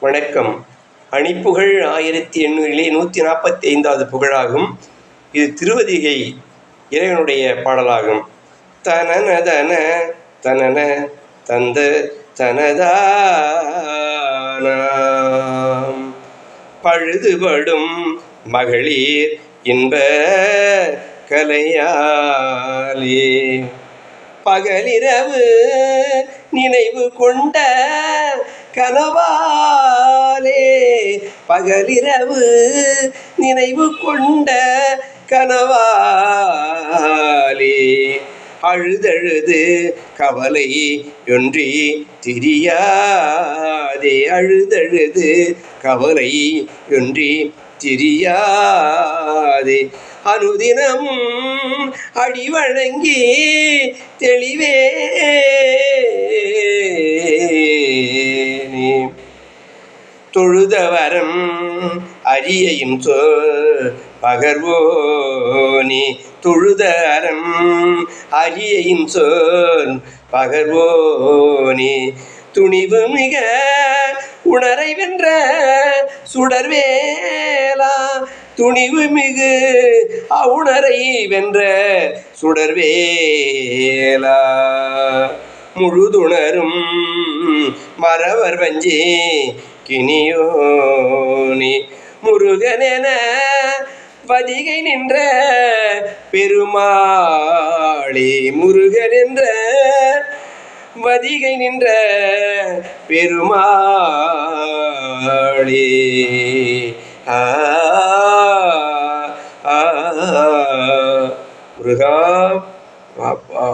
வணக்கம். அணிப்புகழ் 1845வது புகழாகும். இது திருவதிகை இறைவனுடைய பாடலாகும். தனன தன தனன தந்த தனதானாம் பழுதுபடும் மகளிர் இன்ப கலையாலே பகலிரவு நினைவு கொண்ட கனவாலே பகலிரவு நினைவு கொண்ட கனவாலே அழுதழுது கவலை ஒன்றி திரியாதே அழுதழுது கவலை ஒன்றி திரியாதே அனுதினம் அடிவழங்கி தெளிவே தொழுதவரம் அரியையும் சொல் பகர்வோனி தொழுதரம் அரியையும் சொல் பகர்வோனி துணிவு மிக உணரை வென்ற சுடர்வேலா துணிவு மிகு அவுணரை வென்ற சுடர்வேலா முழுதுணரும் மறவர் வஞ்சி கினியோனி முருகனென வதிகை நின்ற பெருமாளே முருகன் என்ற வதிகை நின்ற பெருமாளே முருகா பாப்பா